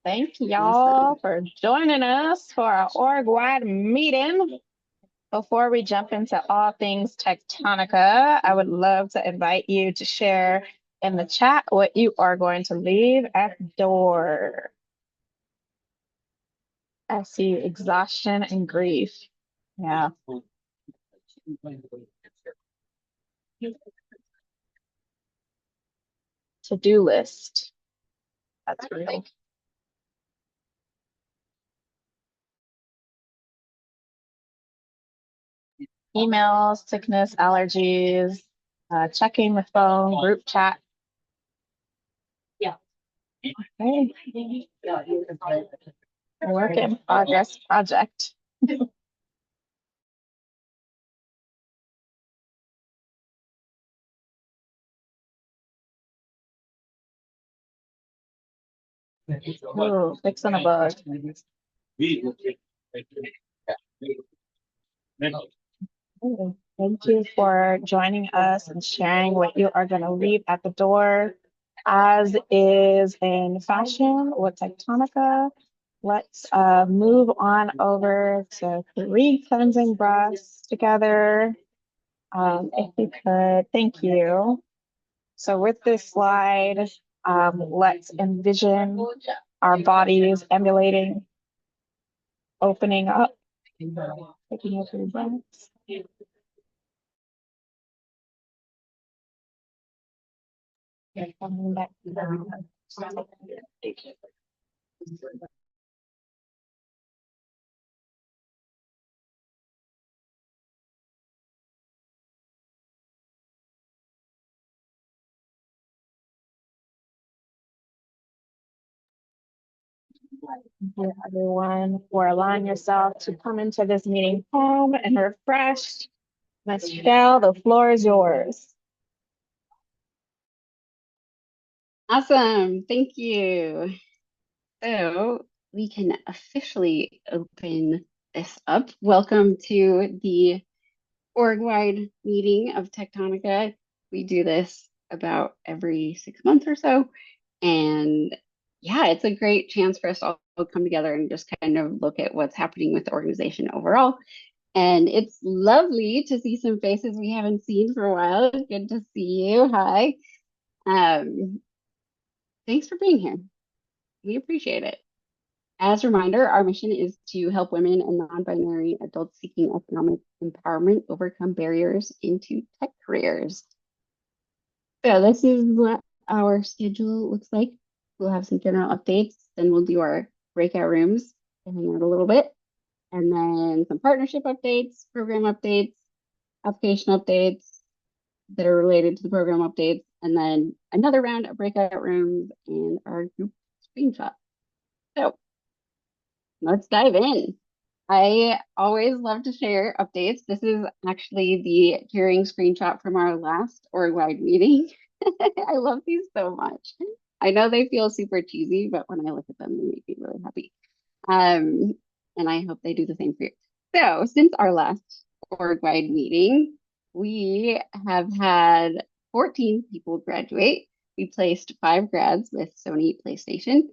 Thank y'all for joining us for our org-wide meeting. Before we jump into all things Tectonica, I would love to invite you to share in the chat what you are going to leave at the door. I see exhaustion and grief. Yeah. To-do list. That's real. Emails, sickness, allergies, checking the phone, group chat. Okay. Work in progress project. Oh, fixing a bug. Thank you for joining us and sharing what you are going to leave at the door. As is in fashion with Tectonica, let's move on over to three cleansing breaths together. If you could, thank you. So with this slide, let's envision our bodies emulating, opening up, taking a few breaths. And coming back down. Thank you, everyone, for allowing yourself to come into this meeting home and refreshed. Michelle, the floor is yours. Awesome. Thank you. So we can officially open this up. Welcome to the org-wide meeting of Tectonica. We do this about every 6 months or so. And yeah, it's a great chance for us all to come together and just kind of look at what's happening with the organization overall. And it's lovely to see some faces we haven't seen for a while. Good to see you. Hi. Um, Thanks for being here. We appreciate it. As a reminder, our mission is to help women and non-binary adults seeking economic empowerment overcome barriers into tech careers. So this is what our schedule looks like. We'll have some general updates, then we'll do our breakout rooms and hang out a little bit, and then some partnership updates, program updates, application updates that are related to the program updates, and then another round of breakout rooms and our group screenshot. So let's dive in. I always love to share updates. This is actually the hearing screenshot from our last org-wide meeting. I love these so much. I know they feel super cheesy, but when I look at them, they make me really happy. And I hope they do the same for you. So, since our last org-wide meeting, we have had 14 people graduate. We placed 5 grads with Sony PlayStation.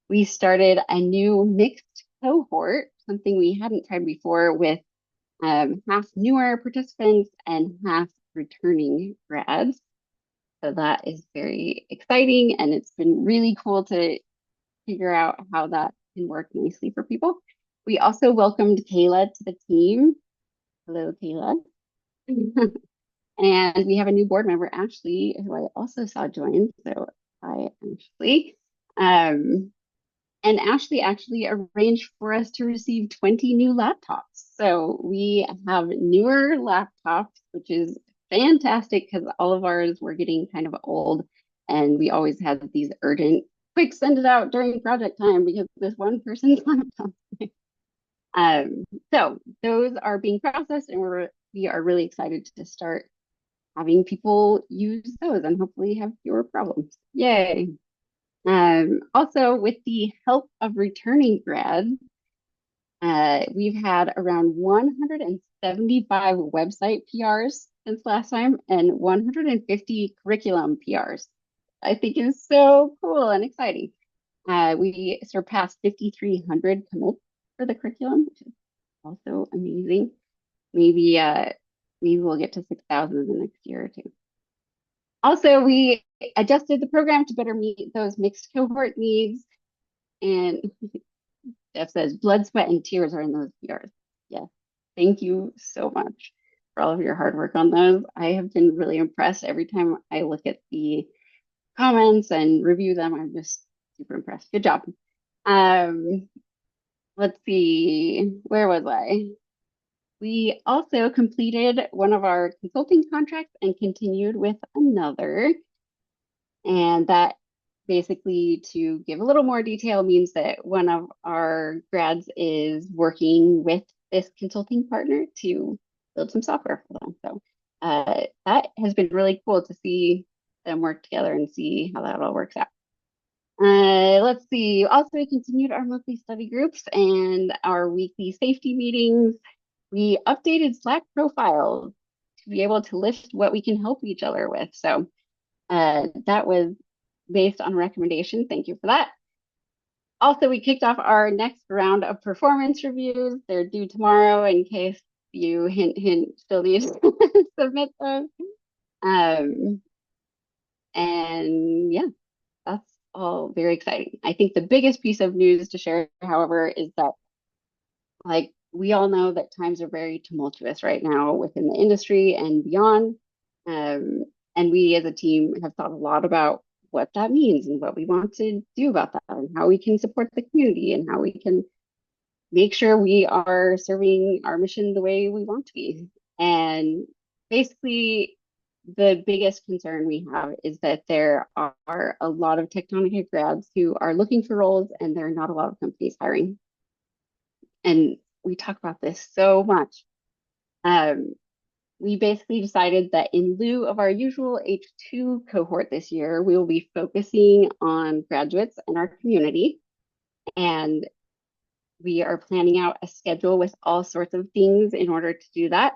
We started a new mixed cohort, something we hadn't tried before, with half newer participants and half returning grads. So that is very exciting, and it's been really cool to figure out how that can work nicely for people. We also welcomed Kayla to the team. Hello, Kayla. And we have a new board member, Ashley, who I also saw join. So hi, Ashley. And Ashley actually arranged for us to receive 20 new laptops. So we have newer laptops, which is fantastic because all of ours were getting kind of old. And we always had these urgent, quick, send it out during project time because this one person's laptop. So those are being processed, and we are really excited to start having people use those and hopefully have fewer problems. Yay. Also, with the help of returning grads, we've had around 175 website PRs since last time and 150 curriculum PRs. I think is so cool and exciting. We surpassed 5,300 commits for the curriculum, which is also amazing. Maybe maybe we'll get to 6,000 in the next year or two. Also, we adjusted the program to better meet those mixed cohort needs. And Jeff says, blood, sweat, and tears are in those PRs. Yes. Thank you so much for all of your hard work on those. I have been really impressed every time I look at the comments and review them. I'm just super impressed. Good job. Let's see, where was I? We also completed one of our consulting contracts and continued with another. And that basically, to give a little more detail, means that one of our grads is working with this consulting partner to build some software for them. So that has been really cool to see them work together and see how that all works out. Let's see. Also, we continued our monthly study groups and our weekly safety meetings. We updated Slack profiles to be able to list what we can help each other with. So that was based on recommendation. Thank you for that. Also, we kicked off our next round of performance reviews. They're due tomorrow in case you, hint, hint, still need to submit those. And yeah, that's all very exciting. I think the biggest piece of news to share, however, is that like we all know that times are very tumultuous right now within the industry and beyond. And we as a team have thought a lot about what that means and what we want to do about that and how we can support the community and how we can make sure we are serving our mission the way we want to be. And basically, the biggest concern we have is that there are a lot of Tectonica grads who are looking for roles and there are not a lot of companies hiring. And we talk about this so much. We basically decided that in lieu of our usual H2 cohort this year, we will be focusing on graduates and our community. And we are planning out a schedule with all sorts of things in order to do that.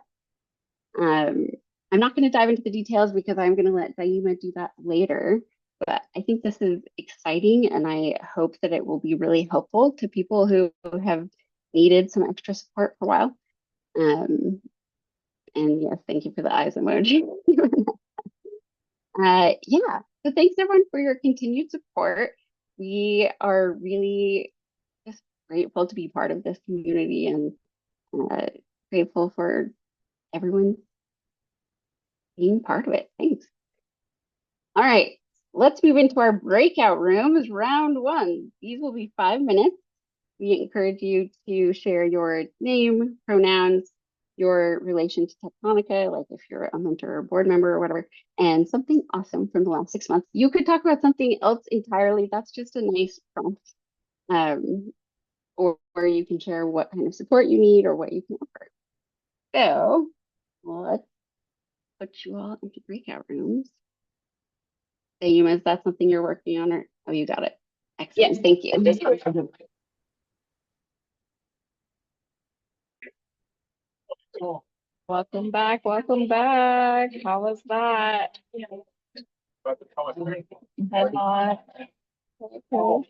I'm not going to dive into the details because I'm going to let Daima do that later. But I think this is exciting and I hope that it will be really helpful to people who have needed some extra support for a while. And yes, thank you for the eyes emoji. Yeah, so thanks everyone for your continued support. We are really just grateful to be part of this community and grateful for everyone being part of it. Thanks. All right, let's move into our breakout rooms, round one. These will be 5 minutes. We encourage you to share your name, pronouns, your relation to Tectonica, like if you're a mentor or board member or whatever, and something awesome from the last 6 months. You could talk about something else entirely. That's just a nice prompt. Or you can share what kind of support you need or what you can offer. So let's put you all into breakout rooms. Daima, is that something you're working on or, oh, you got it. Excellent, Yes. thank you. Welcome back. Welcome back. How was that? Head nod. Cool.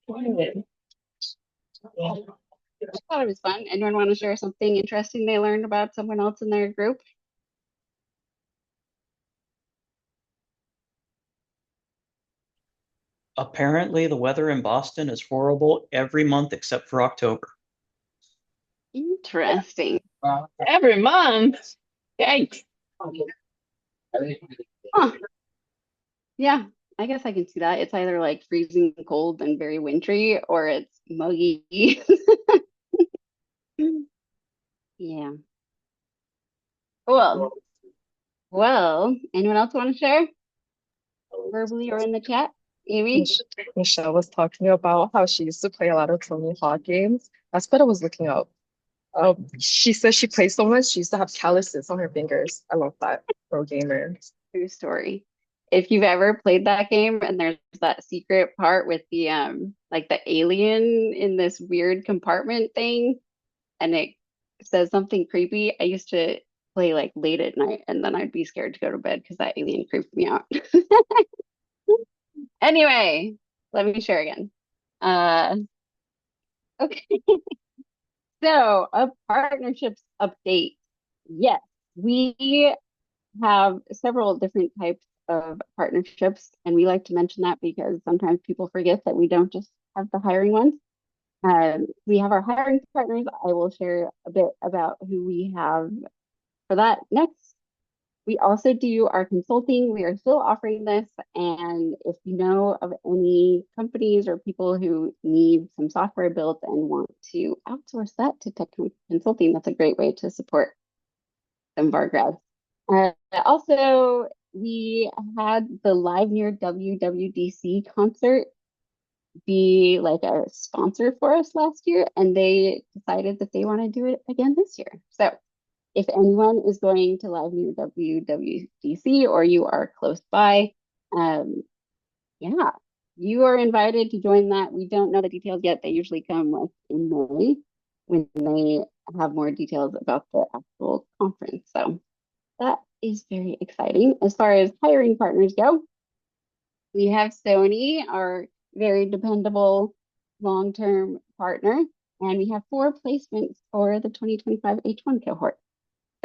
Good. I thought it was fun. Anyone want to share something interesting they learned about someone else in their group? Apparently, the weather in Boston is horrible every month except for October. Interesting. Every month. Yikes. Huh. Yeah, I guess I can see that. It's either like freezing cold and very wintry, or it's muggy. Yeah. Cool. Well, anyone else want to share verbally or in the chat? Amy? Michelle was talking about how she used to play a lot of Tony Hawk games. That's what I was looking up. She says she plays so much, she used to have calluses on her fingers. I love that. Pro gamer. True story. If you've ever played that game and there's that secret part with the like the alien in this weird compartment thing and it says something creepy, I used to play like late at night and then I'd be scared to go to bed because that alien creeped me out. Anyway, let me share again. Okay. So a partnerships update. Yes, we have several different types of partnerships, and we like to mention that because sometimes people forget that we don't just have the hiring ones. We have our hiring partners. I will share a bit about who we have for that next. We also do our consulting. We are still offering this. And if you know of any companies or people who need some software built and want to outsource that to tech consulting, that's a great way to support some of our grads. Also, we had the Live Near WWDC concert be like a sponsor for us last year, and they decided that they want to do it again this year. So if anyone is going to Live Near WWDC or you are close by, yeah, you are invited to join that. We don't know the details yet. They usually come like in May when they have more details about the actual conference. So that is very exciting. As far as hiring partners go, we have Sony, our very dependable long-term partner, and we have 4 placements for the 2025 H1 cohort.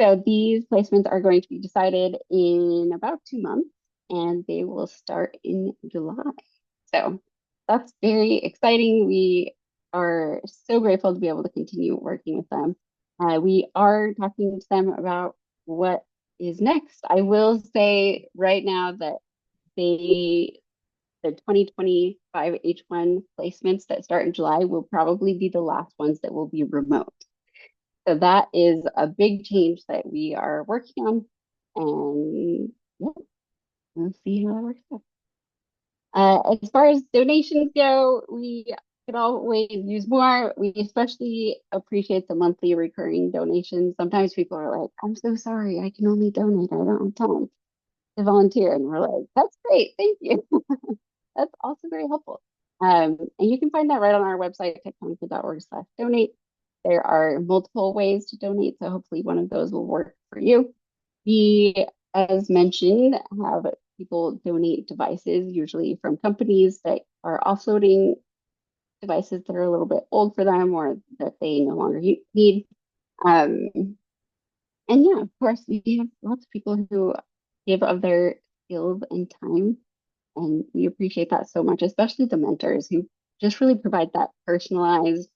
So these placements are going to be decided in about 2 months, and they will start in July. So that's very exciting. We are so grateful to be able to continue working with them. We are talking to them about what is next. I will say right now that the 2025 H1 placements that start in July will probably be the last ones that will be remote. So that is a big change that we are working on, and yeah, we'll see how that works out. As far as donations go, we could always use more. We especially appreciate the monthly recurring donations. Sometimes people are like, "I'm so sorry, I can only donate. I don't have time to volunteer," and we're like, "That's great, thank you." That's also very helpful. And you can find that right on our website, techtonica.org/donate. There are multiple ways to donate, so hopefully one of those will work for you. We, as mentioned, have people donate devices, usually from companies that are offloading devices that are a little bit old for them or that they no longer need. Um, and yeah, of course, we have lots of people who give of their skills and time, and we appreciate that so much, especially the mentors who just really provide that personalized,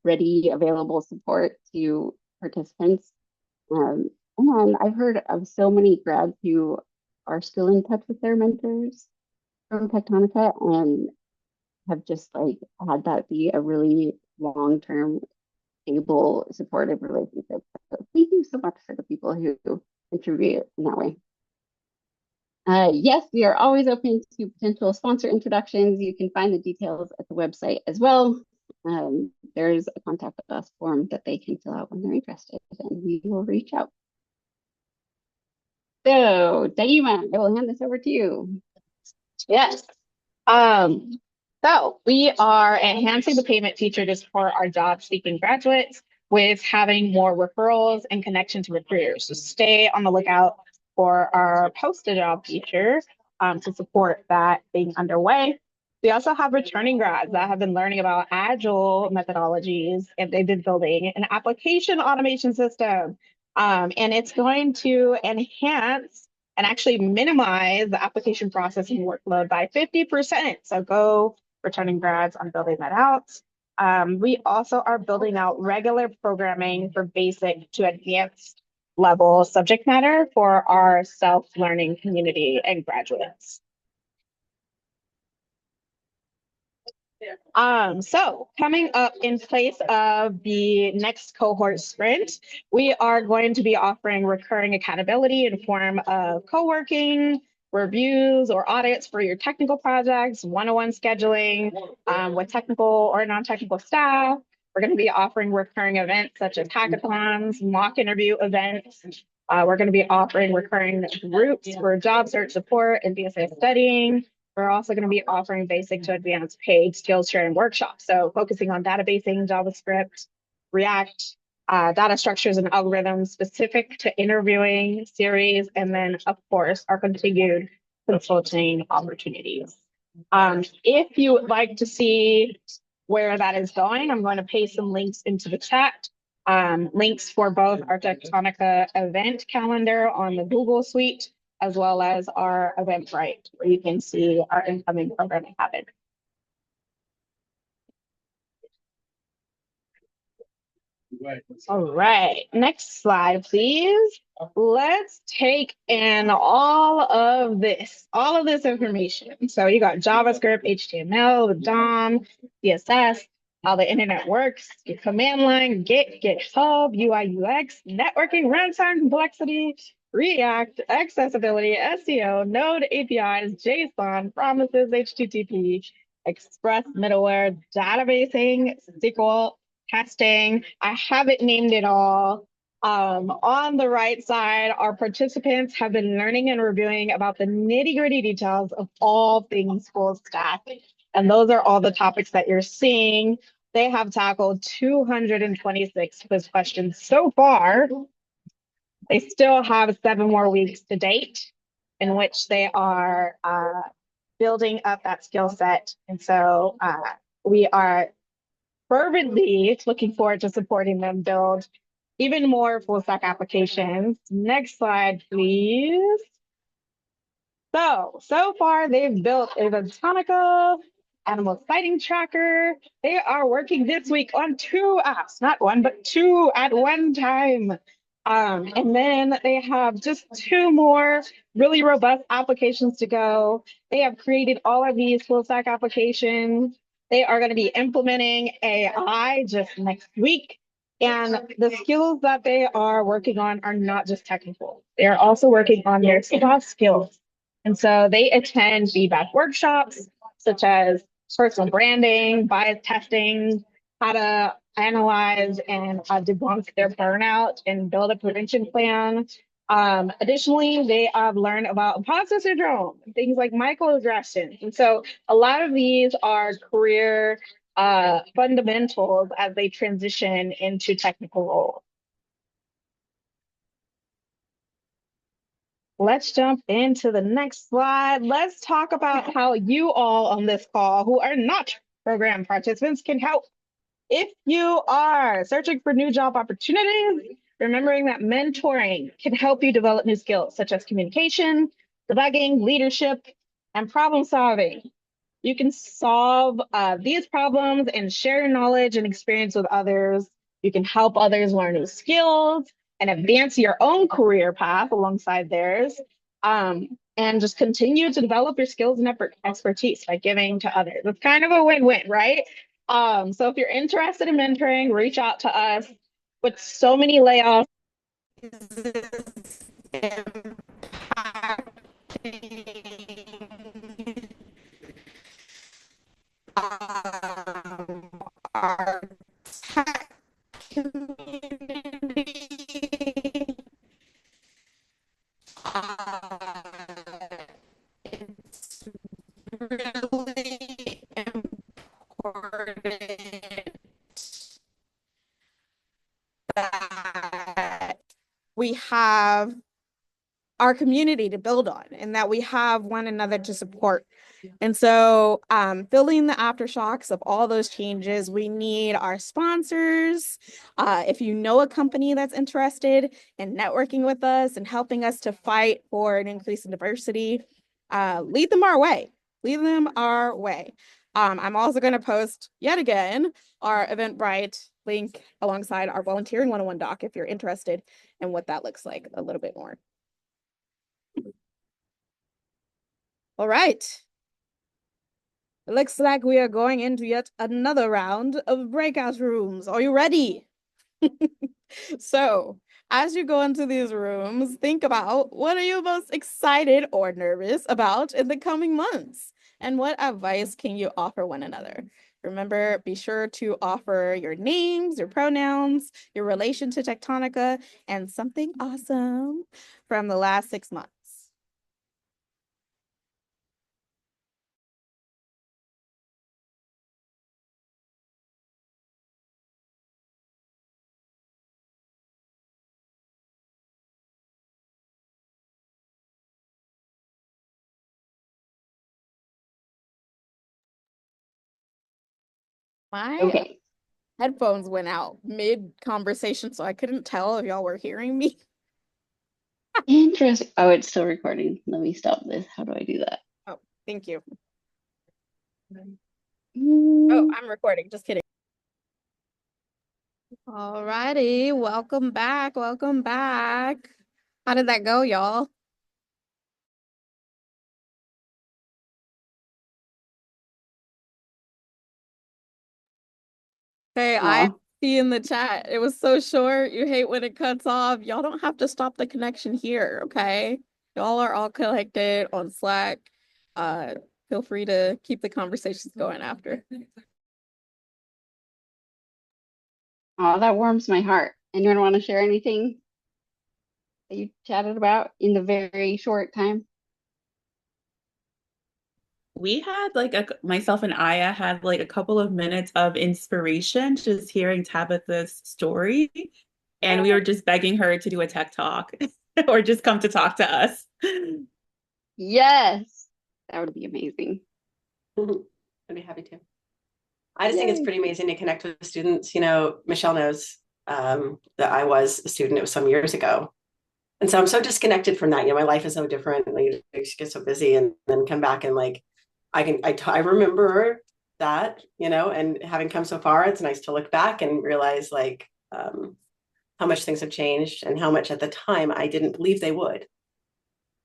ready, available support to participants. And I've heard of so many grads who are still in touch with their mentors from Tectonica and have just like had that be a really long-term, stable, supportive relationship. So thank you so much for the people who contribute in that way. Yes, we are always open to potential sponsor introductions. You can find the details at the website as well. There's a contact us form that they can fill out when they're interested, and we will reach out. So, Daima, I will hand this over to you. Yes. So we are enhancing the payment feature to support our job-seeking graduates with having more referrals and connection to recruiters. So stay on the lookout for our post-a-job feature to support that being underway. We also have returning grads that have been learning about agile methodologies, and they've been building an application automation system. And it's going to enhance and actually minimize the application processing workload by 50%. So go returning grads on building that out. We also are building out regular programming for basic to advanced level subject matter for our self-learning community and graduates. So coming up in place of the next cohort sprint, we are going to be offering recurring accountability in form of co-working, reviews or audits for your technical projects, one-on-one scheduling with technical or non-technical staff. We're going to be offering recurring events such as hackathons, mock interview events. We're going to be offering recurring groups for job search support and BSA studying. We're also going to be offering basic to advanced paid skills sharing workshops. So focusing on databasing, JavaScript, React, data structures and algorithms specific to interviewing series, and then of course our continued consulting opportunities. If you would like to see where that is going, I'm going to paste some links into the chat. Links for both our Tectonica event calendar on the Google Suite, as well as our Eventbrite, where you can see our incoming programming happen. All right, next slide, please. Let's take in all of this information. So you got JavaScript, HTML, the DOM, CSS, how the internet works, your command line, Git, GitHub, UI, UX, networking, runtime complexity, React, accessibility, SEO, Node APIs, JSON, promises, HTTP, Express middleware, databasing, SQL, testing. I haven't named it all. On the right side, our participants have been learning and reviewing about the nitty-gritty details of all things full stack. And those are all the topics that you're seeing. They have tackled 226 quiz questions so far. They still have 7 more weeks to date in which they are building up that skill set. And so we are fervently looking forward to supporting them build even more full stack applications. Next slide, please. So far they've built a Botanica animal sighting tracker. They are working this week on 2 apps, not one, but 2 at one time. And then they have just 2 more really robust applications to go. They have created all of these full stack applications. They are going to be implementing AI just next week. And the skills that they are working on are not just technical. They are also working on their soft skills. And so they attend feedback workshops, such as personal branding, bias testing, how to analyze and debunk their burnout and build a prevention plan. Additionally, they have learned about imposter syndrome, things like microaggressions. And so a lot of these are career fundamentals as they transition into technical roles. Let's jump into the next slide. Let's talk about how you all on this call who are not program participants can help. If you are searching for new job opportunities, remembering that mentoring can help you develop new skills such as communication, debugging, leadership, and problem solving. You can solve these problems and share your knowledge and experience with others. You can help others learn new skills and advance your own career path alongside theirs. And just continue to develop your skills and expertise by giving to others. It's kind of a win-win, right? So if you're interested in mentoring, reach out to us. With so many layoffs, our tech community, it's really important that we have our community to build on and that we have one another to support. And so feeling the aftershocks of all those changes, we need our sponsors. If you know a company that's interested in networking with us and helping us to fight for an increase in diversity, lead them our way. Lead them our way. I'm also going to post yet again our Eventbrite link alongside our Volunteering 101 doc if you're interested in what that looks like a little bit more. All right. It looks like we are going into yet another round of breakout rooms. Are you ready? So, as you go into these rooms, think about what are you most excited or nervous about in the coming months? And what advice can you offer one another? Remember, be sure to offer your names, your pronouns, your relation to Tectonica, and something awesome from the last 6 months. My Okay. headphones went out mid-conversation, so I couldn't tell if y'all were hearing me. Interesting. Oh, it's still recording. Let me stop this. How do I do that? Oh, thank you. Oh, Mm, I'm recording. Just kidding. Alrighty, welcome back. Welcome back. How did that go, y'all? Hey, I aw. see in the chat. It was so short. You hate when it cuts off. Y'all don't have to stop the connection here, okay? Y'all are all connected on Slack. Uh, feel free to keep the conversations going after. Aw, that warms my heart. Anyone want to share anything that you chatted about in the very short time? We had like myself and Aya had like a couple of minutes of inspiration just hearing Tabitha's story. And we were just begging her to do a tech talk or just come to talk to us. Yes, that would be amazing. I'd be happy to. I just think it's Yay. pretty amazing to connect with students. You know, Michelle knows that I was a student. It was some years ago. And so I'm so disconnected from that. You know, my life is so different. And I just get so busy and then come back and like, I remember that, you know, and having come so far, it's nice to look back and realize like how much things have changed and how much at the time I didn't believe they would.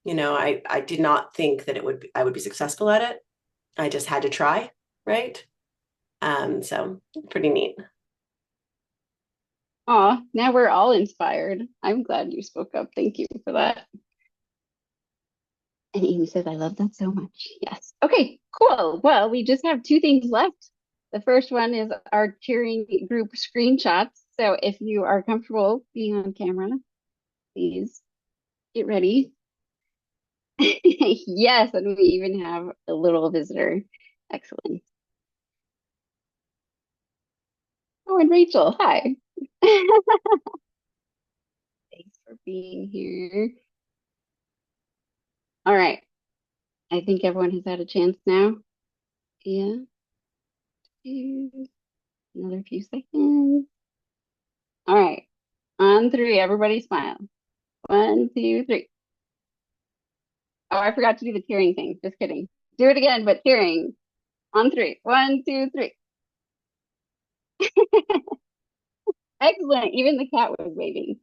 You know, I did not think that I would be successful at it. I just had to try, right? So pretty neat. Aw, now we're all inspired. I'm glad you spoke up. Thank you for that. And Amy says, I love that so much. Yes. Okay, cool. Well, we just have two things left. The first one is our cheering group screenshots. So if you are comfortable being on camera, please get ready. Yes, and we even have a little visitor. Excellent. Oh, and Rachel, hi. Thanks for being here. All right. I think everyone has had a chance now. Yeah. Another few seconds. All right. On three, everybody smile. 1, 2, 3. Oh, I forgot to do the tearing thing. Just kidding. Do it again, but tearing. On three. 1, 2, 3. Excellent. Even the cat was waving.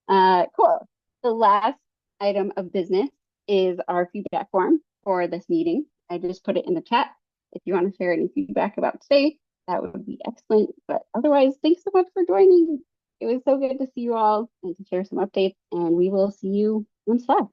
Cool. The last item of business is our feedback form for this meeting. I just put it in the chat. If you want to share any feedback about today, that would be excellent. But otherwise, thanks so much for joining. It was so good to see you all and to share some updates, and we will see you on Slack.